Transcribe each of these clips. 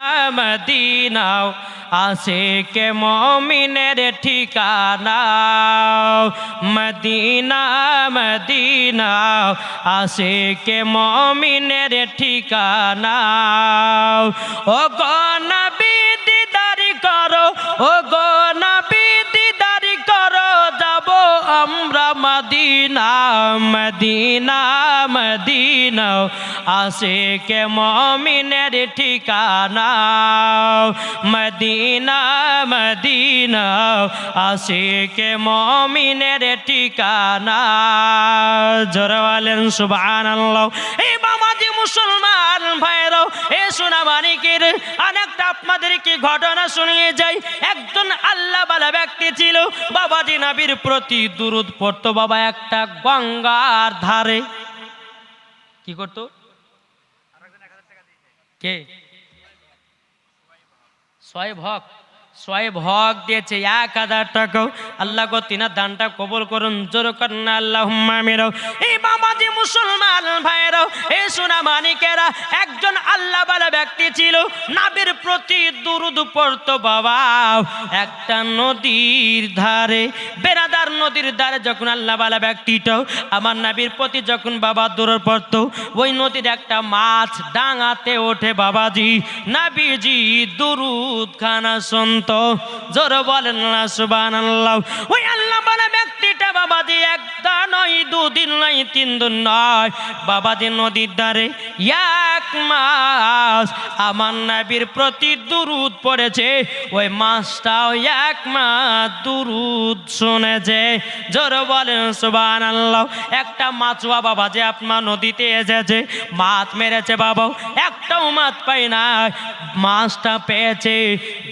Medina আশিকে মুমিনের ঠিকানা মদিনা মদিনা আশিকে মুমিনের ঠিকানা ও গো নবী দিদার করো ও গো নবী দিদার করো যাব আমরা মদিনা মদিনা মদিনা আশিকে মুমিনের ঠিকানা মদিনা মদিনা আশিকে মুমিনের ঠিকানা জোরে বলেন সুবহানাল্লাহ। এই বাবাজি মুসলমান ভাইরাও এ সোনা মানিকের অনেকটা আপনাদেরকে ঘটনা শুনিয়ে যাই। একজন আল্লাহ বালা ব্যক্তি ছিল, বাবাজি নবীর প্রতি দুরূদ পড়তো। বাবা একটা গঙ্গার ধারে কি করতো? কে? সোয়েব হক দিয়েছে 1000 টাকা। আল্লাহ গো তিনার দানটা কবুল করুন, জোর করুন আল্লাহুম্মা আমিন। এই বাবাজি মুসলমান ভাইরাও এই সোনা মানিকেরা একজন আল্লাহ বালা ব্যক্তি ছিল, নবীর প্রতি দুরূদ পড়তো। বাবা একটা নদীর ধারে, বেরাদার নদীর ধারে যখন আল্লাহ বালা ব্যক্তিটাও আমার নবীর প্রতি যখন বাবা দুরূদ পড়তো, ওই নদীর একটা মাছ ডাঙাতে ওঠে। বাবাজি নবীজি দুরূদ খানা শুনতো। জোরে বলেন না সুবহানাল্লাহ। ওই আল্লাহ বালা ব্যক্তিটা বাবাজি একটা নয়, দুদিন নয়, 3 দিন নয়, বাবাজি নদীর ধারে 1 মাস আমার নবীর প্রতি দুরূদ পড়েছে। ওই মাসটাও 1 মাস দুরূদ শুনেছে। জোরে বলেন সুবহানাল্লাহ। একটা মাছুয়া বাবাজি আপনার নদীতে এসেছে, মাছ মেরেছে। বাবা একটাও মাছ পাই না, মাছটা পেয়েছে।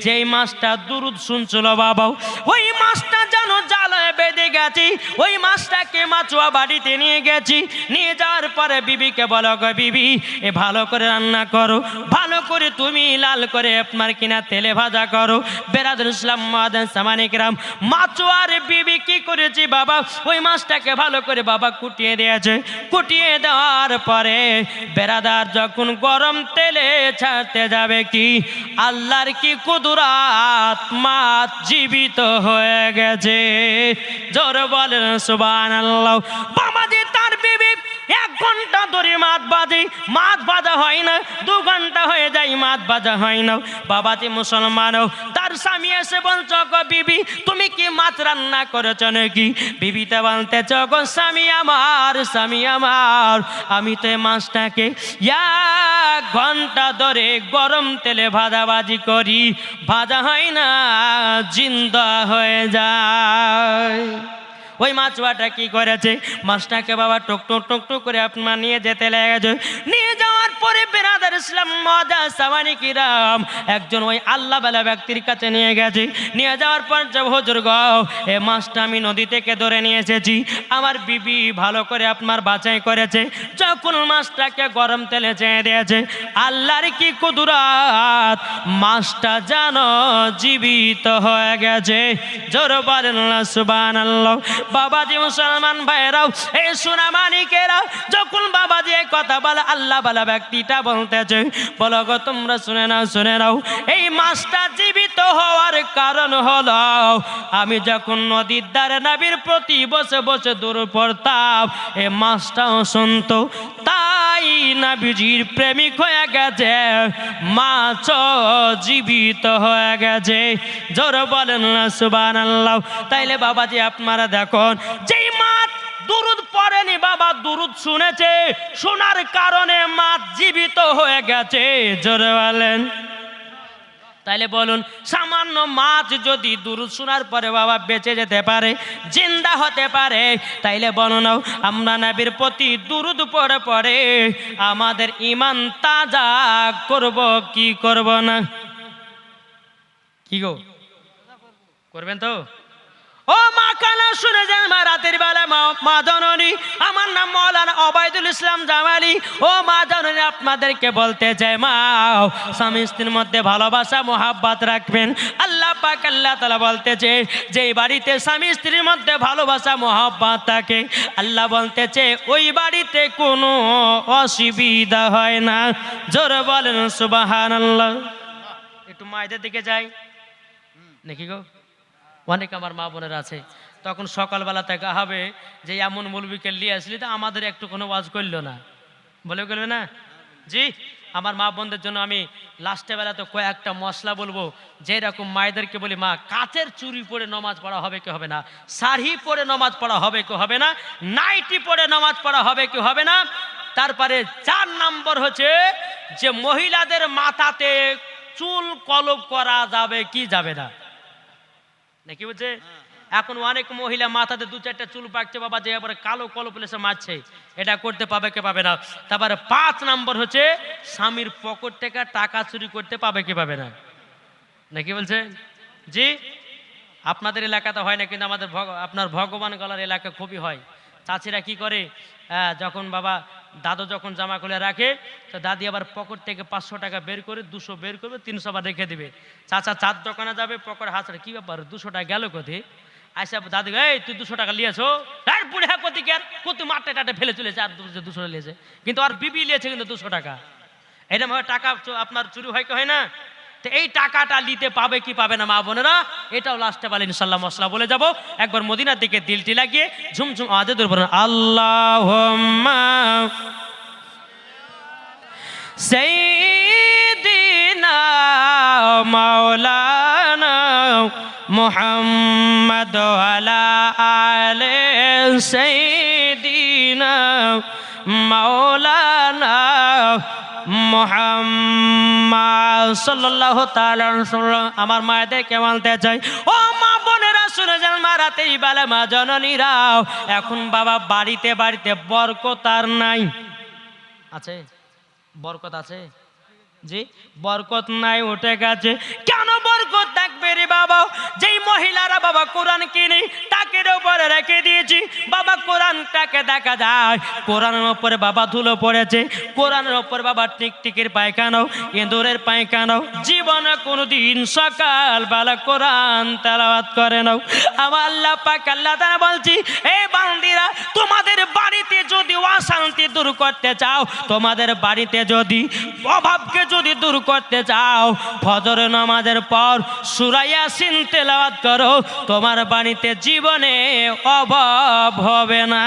যেই মাছটা দুরূদ শুনছিল বাবা, ওই মাছটা যেন জালে বেঁধে গেছি। ওই মাছটাকে মাছুয়া বাড়িতে নিয়ে গেছি। নিয়ে যাওয়ার পরে বিবিকে বলো, গো বিবি এ ভালো করে রান্না করো, ভালো করে তুমি লাল করে আপনার কিনা তেলে ভাজা করো। বেরাদুল ইসলাম মাদান সামানিকরাম, মাছুয়ার বিবি কি করেছি বাবা, ওই মাছটাকে ভালো করে বাবা কুটিয়ে দিয়েছে। কুটিয়ে দেওয়ার পরে বেরাদার যখন গরম তেলে ছাড়তে যাবে, কি আল্লাহর কি কুদরাত, মাছ জীবিত হয়ে গেছে। জোরে বলেন সুবহানাল্লাহ। বাবাজি তার বিবি 1 ঘন্টা ধরে মাছ ভাজা হয় না, 2 ঘন্টা হয়ে যায় মাছ ভাজা হয় না। বাবাজি মুসলমানও তার স্বামী এসে বলছ, গো বিবি তুমি কি মাছ রান্না করেছ নাকি? বিবিটা বলতেছ, গো স্বামী আমার আমি তো এই মাছটাকে 1 ঘন্টা ধরে গরম তেলে ভাজাভাজি করি, ভাজা হয় না, জিন্দা হয়ে যায়। ওই মাছুয়াটা কি করেছে, মাছটাকে বাবা টক টক টক টক করে আপনার নিয়ে যেতে লেগেছে। নিয়ে যাওয়ার পরে বেরাদার ইসলাম মজা সামানিকিরাম একজন ওই আল্লাহ বালা ব্যক্তির কাছে নিয়ে গেছে। নিয়ে যাওয়ার পর যে হুজুর গো এ মাছটা আমি নদী থেকে ধরে নিয়ে এসেছি, আমার বিবি ভালো করে আপনার বাছাই করেছে। যখন মাছটাকে গরম তেলে চেয়ে দিয়েছে, আল্লাহর কি কুদরাত, মাছটা জানো জীবিত হয়ে গেছে। জোরে বলেন না সুবহানাল্লাহ। বাবাজি মুসলমান ভাইরাও এই সোনা মানিকেরা যখন বাবাজি এই কথা বলে, আল্লাহ বালা ব্যক্তিটা বলতেছে, বলো গো তোমরা শুনে নাও, এই মাছটা জীবিত হওয়ার কারণ হলো আমি যখন নদীর ধারে নবীর প্রতি বসে বসে দুরূদ পড়তাম, এই মাছটাও শুনতো, তাই নবীজির প্রেমিক হয়ে গেছে, মাছ জীবিত হয়ে গেছে। জোরে বলেন না সুবহানাল্লাহ। তাইলে বাবাজি আপনারা দেখুন, যেই মাছ দুরূদ পড়েনি বাবা দুরূদ শুনেছে, শোনার কারণে মাছ জীবিত হয়ে গেছে। জোরে বলেন। তাইলে বলুন, সামান্য মাছ যদি দুরূদ শোনার পরে বাবা বেঁচে যেতে পারে, জিন্দা হতে পারে, তাইলে বলুন আমরা নবীর প্রতি দুরূদ পড়ে পড়ে আমাদের ঈমান তাজা করব কি করব না? কি গো করবেন তো? ও মা কানা শুনে যান, মা রাতের বেলা মা জননী, আমার নাম মাওলানা ওবায়দুল ইসলাম জামালি। ও মা জননী আপনাদেরকে বলতে চাই, মা স্বামী স্ত্রীর মধ্যে ভালোবাসা মোহাব্বত রাখবেন। আল্লাহ পাক আল্লাহ তাআলা বলতেছে, যে বাড়িতে স্বামী স্ত্রীর মধ্যে ভালোবাসা মোহাব্বত থাকে, আল্লাহ বলতেছে ওই বাড়িতে কোনো অসুবিধা হয় না। জোরে বলেন সুবহানাল্লাহ। একটু মায়েদের দিকে যাই নাকি গো, অনেক আমার মা বোনেরা আছে, তখন সকালবেলা থেকে হবে যে এমন মৌলবীকে নিয়ে আসলি তো আমাদের একটু কোনো ওয়াজ করলো না, বলে করবে না? জি, আমার মা বোনদের জন্য আমি লাস্টে বেলা তো কয়েকটা মশলা বলবো, যেরকম মায়েদেরকে বলি মা কাচের চুড়ি পরে নমাজ পড়া হবে কি হবে না, শাড়ি পরে নমাজ পড়া হবে কি হবে না, নাইটি পরে নমাজ পড়া হবে কি হবে না। তারপরে 4 নম্বর হচ্ছে যে মহিলাদের মাথাতে চুল কলপ করা যাবে কি যাবে না, নাকি বুঝছে? এখন অনেক মহিলা মাথাতে 2-4টা চুল পাকছে বাবা, যে এবারে কালো কলপ লেসে মারছে, এটা করতে পাবে কে পাবে না। তারপরে 5 নম্বর হচ্ছে স্বামীর পকেট থেকে টাকা চুরি করতে পাবে কে পাবে না, নাকি বলছে? জি, আপনাদের এলাকাতে হয় না, কিন্তু আমাদের আপনার ভগবান গলার এলাকা খুবই হয়। চাচিরা কি করে, যখন বাবা দাদু যখন জামা খুলে রাখে তো দাদি আবার পকেট থেকে 500 টাকা বের করে 200 বের করবে, 300 আবার রেখে দিবে। চাচা চার দোকানে যাবে, পকেট হাসড়ে কি ব্যাপার 200 টাকা গেল কোথায়? আইসা দাদি এই তুই 200 টাকা লিয়েছো, আর বুড়ে কতি কে কত মাঠে টাটে ফেলে চলেছে, আর 200 লিয়েছে, কিন্তু আর বিবি লিয়েছে কিন্তু 200 টাকা। এরকম হয় টাকা আপনার চুরি হয় কি হয় না? তো এই টাকাটা নিতে পাবে কি পাবে না মা বোনেরা, এটাও লাস্টে বলে ইনশাআল্লাহ মশলা বলে যাব। একবার মদিনার দিকে দিলটি লাগিয়ে ঝুমঝুম আওয়াজে দূর বলেন আল্লাহুম্মা সাইয়্যিদিনা মাওলানা মুহাম্মদ ওয়ালা আলে সাইয়্যিদিনা মাওলানা মুহাম্মদ সাল্লাল্লাহু তাআলা সাল্লাম। আমার মায়েদেরকে বলতে চাই, ও মা বোনেরা শুনে যান, মারাতেই বেলা মা জননীরাও, এখন বাবা বাড়িতে বাড়িতে বরকত আর নাই, আছে বরকত আছে? জি, বরকত নাই, উঠে গেছে। কেন বরকত থাকবে রে বাবা? যেই মহিলারা বাবা কোরআন কিনে তাকের উপরে রেখে দিয়েছি বাবা, কোরআনটাকে দেখা যায় কোরআনের উপরে বাবা ধুলো পড়েছে, কোরআনের উপরে বাবা টিকটিকির পায়খানাও ইঁদুরের পায়খানাও জীবনে কোনোদিন সকাল বেলা কোরআন তেলাওয়াত করে নাও। আমার আল্লাহ পাক আল্লাহ তাআলা বলছি, এই বান্দিরা তোমাদের বাড়িতে যদি অশান্তি দূর করতে চাও, তোমাদের বাড়িতে যদি অভাবকে যদি দূর করতে চাও, ফজর নামাজের পর সূরা ইয়াসিন তেলাওয়াত করো, তোমার বাড়িতে জীবনে অভাব হবে না।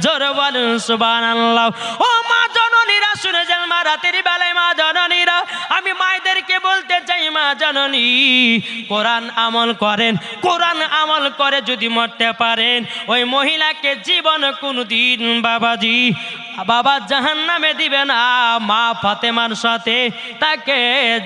জোরে বলুন সুবহানাল্লাহ। ও মা জননীরা শুনে যান, মা রাতের বেলায় মা জননীরা, আমি মায়েদেরকে বলতে চাই মা জননী কোরআন আমল করেন, কোরআন আমল করে যদি মরতে পারেন ওই মহিলাকে জীবন কোনদিন বাবাজি বাবা জাহান্নামে দিবে না, মা ফাতেমার সাথে তাকে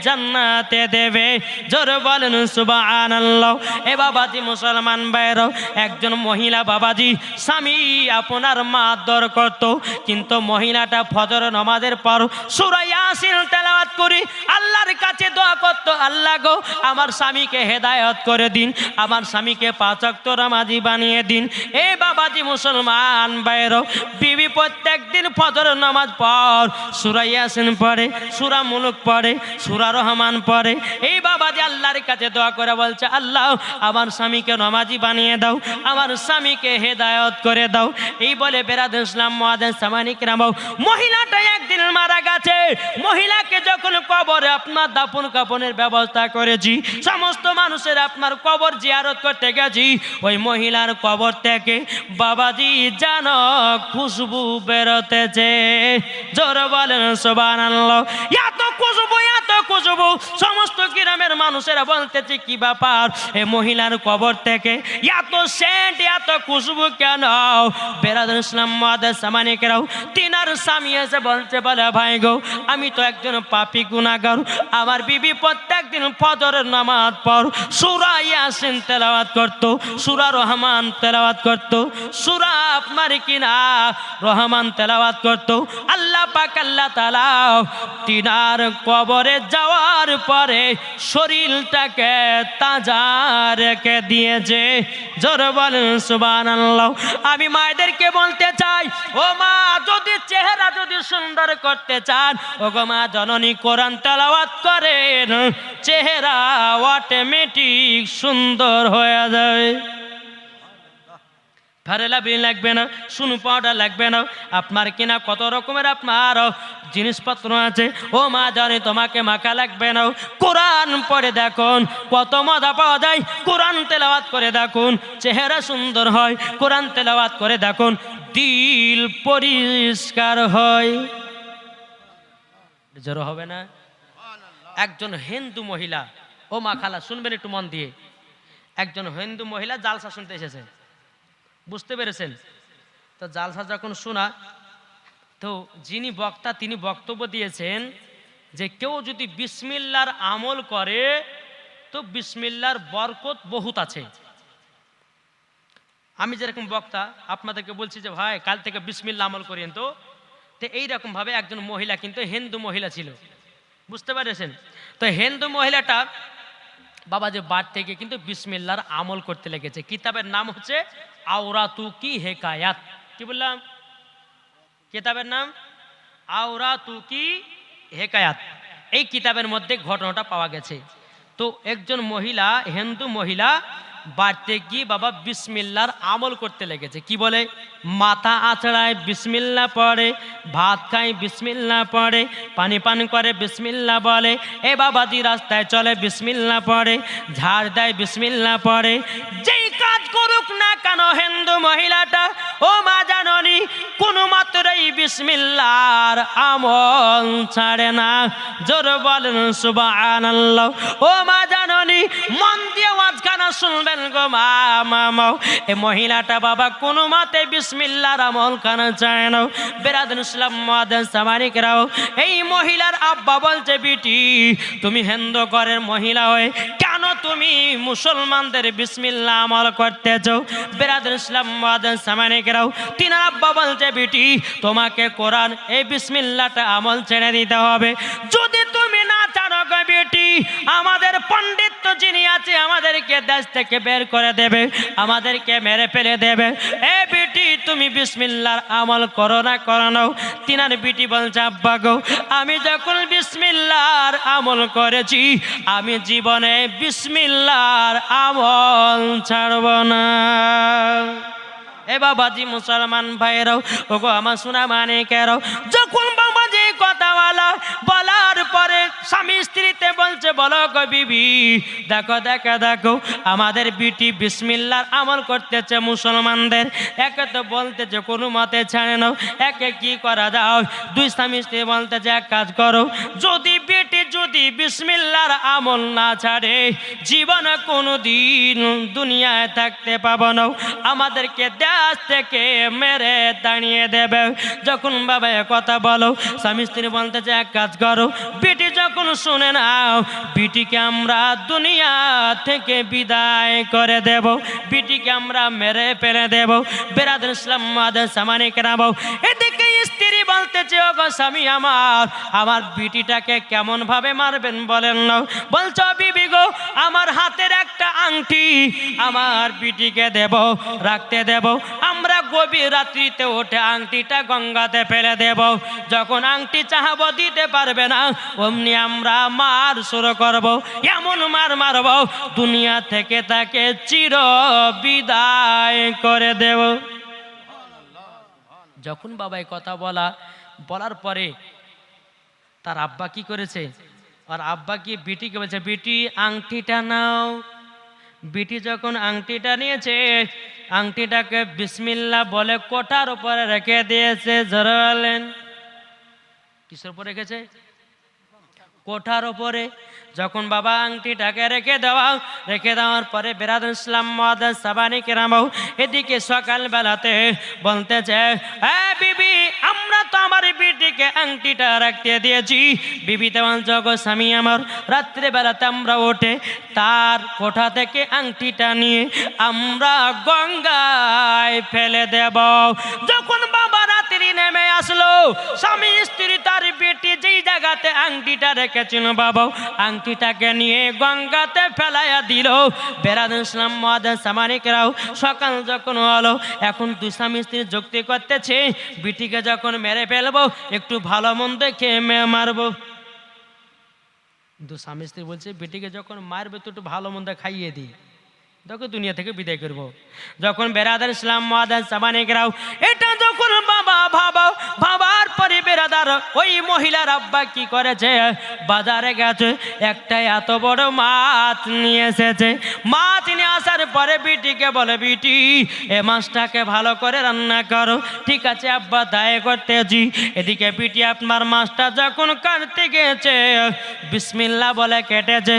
জান্নাতে দেবে। জোরে বলেন সুবহানাল্লাহ। এ বাবাজি মুসলমান ভাইরাও, একজন মহিলা বাবাজি স্বামী আপনার মারধর করত, কিন্তু মহিলাটা ফজর নামাজের পর সূরা ইয়াসিন তেলাওয়াত করে আল্লাহর কাছে দোয়া করত, আল্লাহ গো আমার স্বামীকে হেদায়েত করে দিন, আমার স্বামীকে 5 ওয়াক্ত নামাজি বানিয়ে দিন। এ বাবাজি মুসলমান ভাইরাও, বিবি প্রত্যেক দিন ফজর নামাজ পর সূরা ইয়াসিন পড়ে, সূরা মুলক পড়ে, সূরা রহমান পড়ে। এই বাবাজি আল্লাহর কাছে দোয়া করে বলছে, আল্লাহ আমার স্বামীকে নামাজি বানিয়ে দাও, আমার স্বামীকে হেদায়েত করে দাও। এই বলে বেরাদুল ইসলাম মুআজ্জিন সামানি কিরাম, মহিলাটা একদিন মারা গেছে, মহিলাকে যখন কবরে আপনার দাফন কাফনের ব্যবস্থা করেছি, সমস্ত মানুষের আপনার কবর জিয়ারত করতে গেছি, ওই মহিলার কবর থেকে বাবাজি জানো খুশবু বেরোতেছে। জোরে বলেন সুবহানাল্লাহ। এত খুশবু, এত খুশবু, সমস্ত গ্রামের মানুষেরা বলতেছে কি ব্যাপার, এই মহিলার কবর থেকে এত সেন্ট, এত খুশবু কেন? বেরাদুল ইসলাম মুআজ্জিন সামানি কিরাম, তিনার স্বামী এসে বলছে, বলে ভাই গো আমি তো একজন পাপী গুনাহগার, আমার বিবি প্রত্যেক দিন ফজরের নামাজ পর সূরা ইয়াসিন তেলাওয়াত করত, সূরা রহমান তেলাওয়াত করত, সূরা আপনার কিনা রহমান তেলাওয়াত করত। আল্লাহ পাক আল্লাহ তাআলা তিনার কবরে যাওয়ার পরে শরীরটাকে তাজা রেখে দিয়েছে। জোরে বলেন সুবহানাল্লাহ। আমি মায়েদেরকে বলতে চাই, ও মা যদি চেহারা যদি সুন্দর করতে চান, ও গো মা জননী কোরআন তেলাওয়াত করেন, চেহারা অটোমেটিক সুন্দর হয়ে যায়। ভ্যারেলা বিন লাগবে না, সুনু পাউডার লাগবে না, আপনার কিনা কত রকমের আপনার জিনিসপত্র আছে, ও মা জানি তোমাকে মাখা লাগবে না। কোরআন পড়ে দেখুন কত মজা পাওয়া যায়, কোরআন তেলাওয়াত করে দেখুন চেহারা সুন্দর হয়, কোরআন তেলাওয়াত করে দেখুন দিল পরিষ্কার হয়। জড়ো হবে না? একজন হিন্দু মহিলা, ও মা খালা শুনবেন একটু মন দিয়ে, একজন হিন্দু মহিলা জালসা শুনতে এসেছে, বুঝতে পেরেছেন? তো জালসা যখন শোনা, তো যিনি বক্তা তিনি বক্তব্য দিয়েছেন যে কেউ যদি বিসমিল্লার আমল করে তো বিসমিল্লার বরকত বহুত আছে। আমি যেরকম বক্তা আপনাদেরকে বলছি যে ভাই কাল থেকে বিসমিল্লা আমল করেন, তো এইরকম ভাবে একজন মহিলা কিন্তু হিন্দু মহিলা ছিল, বুঝতে পেরেছেন? তো হিন্দু মহিলাটা বাবাজি বাড় থেকে কিন্তু বিসমিল্লার আমল করতে লেগেছে। কিতাবের নাম হচ্ছে আওরাতু কি হেকায়াত। কি বললাম? কিতাবের নাম আওরাতু কি হেকায়াত। এই কিতাবের মধ্যে ঘটনাটা পাওয়া গেছে। তো একজন মহিলা, হিন্দু মহিলা বাড়তে গিয়ে বাবা বিসমিল্লার আমল করতে লেগেছে। কি বলে? মাথা আঁচড়ায় বিসমিল্লা পড়ে, ভাত খায় বিসমিল্লা পড়ে, পানি পান করে বিসমিল্লা বলে, এ বাবাজি রাস্তায় চলে বিসমিল্লা পড়ে, ঝাড় দেয় বিসমিল্লা পড়ে। যেই কাজ করুক না কেন হিন্দু মহিলাটা, ও মা জাননি, কোনো মাত্রই বিসমিল্লার আমল ছাড়ে না। জোর বলেন সুবহানাল্লাহ। ও মা জাননি, মন দিয়ে ওয়াজখানা শুনবেন গো মা। এই মহিলাটা বাবা কোনো মতে বিসমিল্লাহর আমল খানা চায় না। বেরাদুল ইসলাম মুআদ্দিন সামানিকরাও, এই মহিলার আব্বা বলছে, বিটি তুমি হিন্দু ঘরের মহিলা হয়ে কেন তুমি মুসলমানদের বিসমিল্লাহ আমল করতেছো? বেরাদুল ইসলাম মুআদ্দিন সামানিকরাও, তিনার আব্বা বলছে, বিটি তোমাকে কোরআন এই বিসমিল্লাহটা আমল ছেড়ে দিতে হবে। যদি তুমি না জানো গো বেটি, আমাদের পণ্ডিত যিনি আছে আমাদেরকে দেশ থেকে বের করে দেবে, আমাদেরকে মেরে ফেলে দেবে। এ বিটি তুমি বিসমিল্লাহর আমল করো না, করো না। তিনার বিটি বলছে, আব্বা গো আমি যখন বিসমিল্লাহর আমল করেছি আমি জীবনে বিসমিল্লাহর আমল ছাড়ব না। এ বাবাজি মুসলমান ভাইরাও, ওগো আমার সোনা মানিকেরাও, যখন বাবাজি কথা বলার পরে স্বামী স্ত্রীতে বলছে, বলো গো বিবি, দেখো দেখো দেখো আমাদের বিটি বিসমিল্লাহর আমল করতেছে মুসলমানদের। একে তো বলতেছে কোনো মতে ছাড়ে নাও, একে কি করা যাও? দুই স্বামী স্ত্রী বলতেছে এক কাজ করো, যদি বিটি যদি বিসমিল্লাহর আমল না ছাড়ে জীবনে কোনো দিন দুনিয়ায় থাকতে পাবো না, আমাদেরকে দেশ থেকে মেরে দাঁড়িয়ে দেবে। যখন বাবা কথা বলো, স্বামী স্ত্রী বলতেছে এক কাজ করো, বিটি যখন শুনে নাও বিটিকে আমরা দুনিয়া থেকে বিদায় করে দেব, বিটিকে আমরা মেরে ফেলে দেব। বেরাদুল ইসলাম মুআদ্দিন সামানিকরাও, এদিকে স্ত্রী বলতেছে, ও গো স্বামী আমার বিটিটাকে কেমন ভাবে মারবেন বলেন না। বলছো বিবি গো, আমার হাতের একটা আংটি আমার বিটিকে দেব, রাখতে দেব, আমরা গভীর রাত্রিতে উঠে আংটিটা গঙ্গাতে ফেলে দেব। যখন আংটি চাহাবো দিতে পারবে না, অমনি আমরা মার শুরু করব, এমন মার মারব দুনিয়া থেকে তাকে চির বিদায় করে দেব। যখন বাবা এই কথা বলার পরে তার আব্বা কি করেছে? আর আব্বা কি বিটিকে বলছে, বিটি আংটিটা নাও। বিটি যখন আংটিটা নিয়েছে, আংটিটাকে বিসমিল্লাহ বলে কোঠার উপরে রেখে দিয়েছে। জোরে বলেন, কিসের উপরে রেখেছে? কোঠার উপরে। যখন বাবা আংটিটাকে রেখে দেওয়ার পরে বেরাদুল ইসলাম মুআদ্দিন সামানিকরাও, এদিকে সকাল বেলাতে বলতেছে, হ্যাঁ বিবি আমরা তো আমার বিটিকে আংটিটা রাখতে দিয়েছি। বিবিতে বলছে, গো স্বামী আমার, রাত্রে বেলাতে আমরা উঠে তার কোঠা থেকে আংটিটা নিয়ে আমরা গঙ্গায় ফেলে দেব। যখন বাবা রাত্রি নেমে আসলো, স্বামী স্ত্রী তার বেটি যেই জায়গাতে আংটিটা রেখেছিল বাবা, আংটিটাকে নিয়ে গঙ্গাতে ফেলাইয়া দিল। বেরাদুল ইসলাম মুআদ্দিন সামানিকরাও, সকাল যখন হলো, এখন দুই স্বামী স্ত্রী যুক্তি করতেছে, বিটিকে যখন মেরে ফেলবো একটু ভালো মন্দ খেয়ে মারবো। দু স্বামী স্ত্রী বলছে, বিটিকে যখন মারবে তো একটু ভালো মন্দ খাইয়ে দিই। তোকে দুনিয়া থেকে বিদায় করব। যখন বেরাদার ইসলাম মুআদ্দান সামানিকরাও এটা যখন বাবা ভাবার পরে বেরাদার ওই মহিলার আব্বা কি করেছে, বাজারে গেছে, একটা এত বড় মাছ নিয়ে এসেছে। মাছ নিয়ে আসার পরে বিটিকে বলে, বিটি এ মাছটাকে ভালো করে রান্না করো। ঠিক আছে আব্বা, দায় করতেছি। এদিকে বিটি আপনার মাছটা যখন কাটতে গেছে, বিসমিল্লাহ বলে কেটেছে।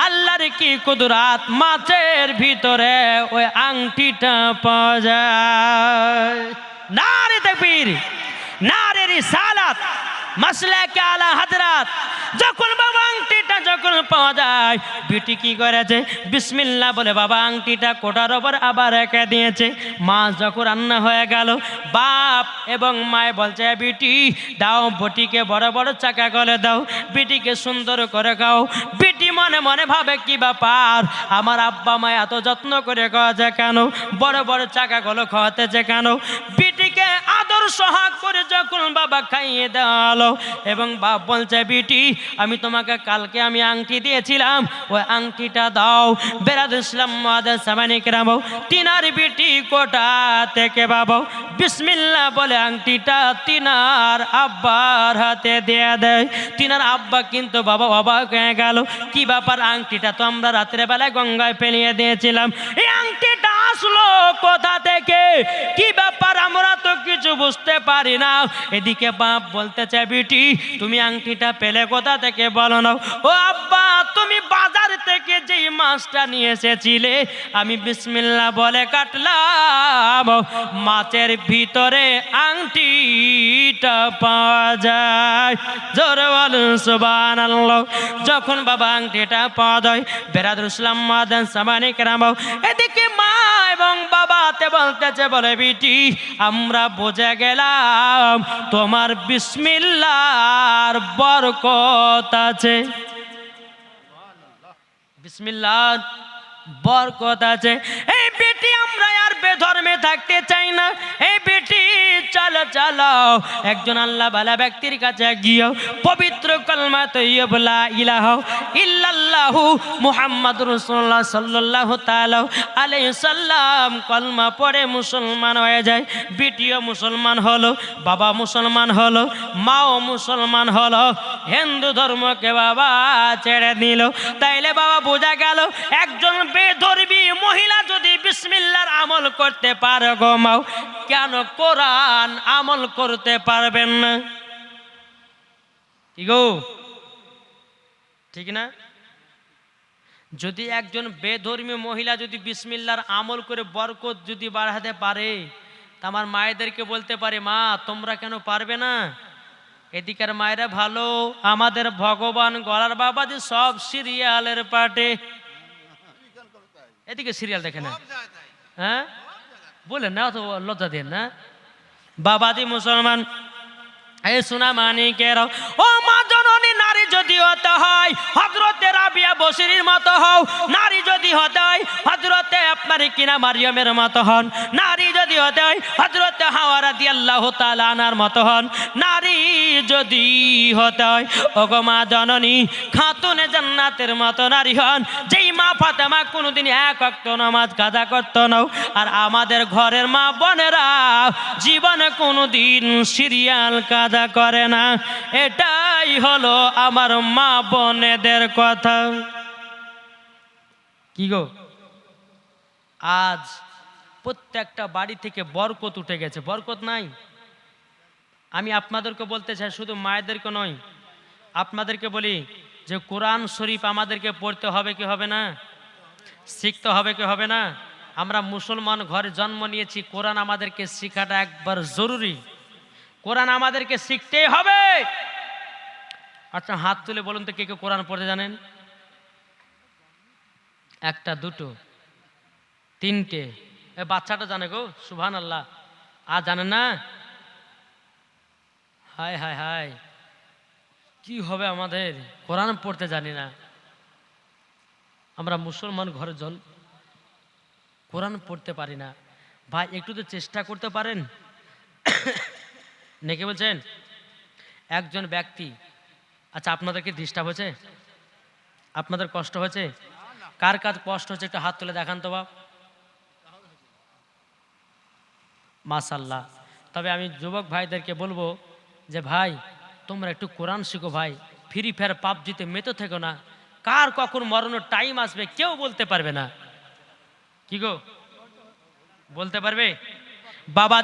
আল্লাহর কি কুদরাত, মাছের ভিতরে ওই আংটিটা পাওয়া যায়। নারে তাকবীর, নারে রিসালাত, মাসলাকে আলা হযরত। যখন বাবা আংটিটা যখন পাওয়া যায়, বিটি কি করেছে, বিসমিল্লাহ বলে বাবা আংটিটা কোটার ওপর আবার রেখে দিয়েছে। মাছ যখন রান্না হয়ে গেল, বাপ এবং মায় বলছে, বিটি দাও, বটিকে বড় বড় চাকা করে দাও, বিটিকে সুন্দর করে খাও। বিটি মনে মনে ভাবে, কি ব্যাপার, আমার আব্বা মা এত যত্ন করে খাওয়াছে কেন, বড় বড় চাকাগুলো খাওয়াতেছে কেন। বিটিকে আদর সোহাগ করে যখন বাবা খাইয়ে দেওয়ালো, এবং বাপ বলছে, বিটি আমি তোমাকে কালকে আমি আংটি দিয়েছিলাম, ওই আংটিটা দাও। বেরাদার ইসলাম মুআদ্দান সামানিকরাম, তিনার বিটি কোটা থেকে বাবা বিসমিল্লাহ বলে আংটিটা তিনার আব্বার হাতে দিয়ে দেয়। তিনার আব্বা কিন্তু বাবা অবাক হয়ে গেল, কি ব্যাপার, আংটিটা তো আমরা রাতের বেলায় গঙ্গায় ফেলিয়ে দিয়েছিলাম, এই আংটিটা আসলো কোথা থেকে, কি ব্যাপার, আমরা তো কিছু বুঝতে পারি না। এদিকে বাপ বলতেছে, বিটি তুমি আংটিটা পেলে কোথা থেকে বলো না। ও আব্বা, তুমি বাজার থেকে যেই মাছটা নিয়ে এসেছিলে, আমি বিসমিল্লাহ বলে কাটলাম, মাছের ভিতরে আংটিটা পাওয়া যায়। জোরে বলুন সুবহানাল্লাহ। যখন বাবা আংটিটা পাওয়া যায়, বেরাদার ইসলাম মুআদ্দান সামানিকরাম, এদিকে মা এবং বাবাতে বলতেছে, বলে বিটি আমরা বুঝে গেলাম তোমার বিসমিল্লাহর বরকত আছে, বিসমিল্লাহর বরকত আছে। এই বেটি আমরা আর বেধর্মে থাকতে চাই না, এই বেটি চলো চলো একজন আল্লাহ ভালা ব্যক্তির কাছে গিয়ে পবিত্র কলমা তৈয়ব লা ইলাহা ইল্লাল্লাহু মুহাম্মাদুর রাসূলুল্লাহ সাল্লাল্লাহু তাআলা আলাইহি সাল্লাম কলমা পড়ে মুসলমান হয়ে যায়। বেটিও মুসলমান হলো, বাবা মুসলমান হলো, মাও মুসলমান হলো, হিন্দু ধর্মকে বাবা ছেড়ে দিল। তাইলে বাবা বোঝা গেল, একজন বেধর্মী মহিলা যদি বিসমিল্লাহর আমল করতে পারে গো মাও, কেন কোরআন আমল করতে পারবেন না? কি গো, ঠিক না? যদি একজন বেধর্মী মহিলা যদি বিসমিল্লাহর আমল করে বরকত যদি বাড়াতে পারে, তা আমার মায়েদেরকে বলতে পারে, মা তোমরা কেন পারবে না? এদিকের মায়েরা ভালো, আমাদের ভগবান গলার বাবা যে সব সিরিয়ালের পাটে, এদিকে সিরিয়াল দেখে না, হ্যাঁ বলেন না, অত লজ্জা দেন না। বাবাজি মুসলমান, এই সোনা মানিকেরাও, ও মা জননী, নারী যদি হতে হয় হযরতে রাবিয়া বসরির মতো হও, নারী যদি হতে হয় হযরতে আপনার কিনা মারিয়ামের মতো হন, নারী যদি হতে হয় হযরতে হাওয়া রাদিয়াল্লাহু তাআলা আনহার মতো হন, নারী যদি হতে হয় ওগো মা জননী খাতুনে জান্নাতের মতো নারী হন, যেই মা ফাতেমা কোনোদিন এক ওয়াক্ত নামাজ কাজা করতো না, আর আমাদের ঘরের মা বোনেরা জীবনে কোনোদিন সিরিয়াল কাজা করে না। এটাই হলো আমার মা বোনেদের কথা। কি গো, আজ প্রত্যেকটা বাড়ি থেকে বরকত উঠে গেছে, বরকত নাই। আমি আপনাদেরকে বলতে চাই, শুধু মায়েদেরকে নয়, আপনাদেরকে বলি যে কোরআন শরীফ আমাদেরকে পড়তে হবে কি হবে না, শিখতে হবে কি হবে না? আমরা মুসলমান ঘরে জন্ম নিয়েছি, কোরআন আমাদেরকে শেখাটা একবার জরুরি, কোরআন আমাদেরকে শিখতেই হবে। আচ্ছা হাত তুলে বলুন তো কে কে কোরআন পড়তে জানেন? একটা, দুটো, তিনটে, বাচ্চাটা জানে গো, সুবহানাল্লাহ। আর জানেন না? হায় হায় হায়, কি হবে আমাদের, কোরআন পড়তে জানি না। আমরা মুসলমান ঘরে কোরআন পড়তে পারি না। ভাই একটু তো চেষ্টা করতে পারেন। নাকি বলছেন? একজন ব্যক্তি, আচ্ছা আপনাদেরকে ডিস্টার্ব হয়েছে, আপনাদের কষ্ট হয়েছে? কার কাজ কষ্ট হচ্ছে একটু হাত তুলে দেখান তো বাপ। মাশাল্লাহ। তবে আমি যুবক ভাইদেরকে বলবো যে ভাই তোমরা একটু কোরআন শিখো ভাই, ফ্রি ফায়ার পাবজিতে মেতে থেকো না, কার কখন মরণের টাইম আসবে কেউ বলতে পারবে না। কি গো, বলতে পারবে? বাবা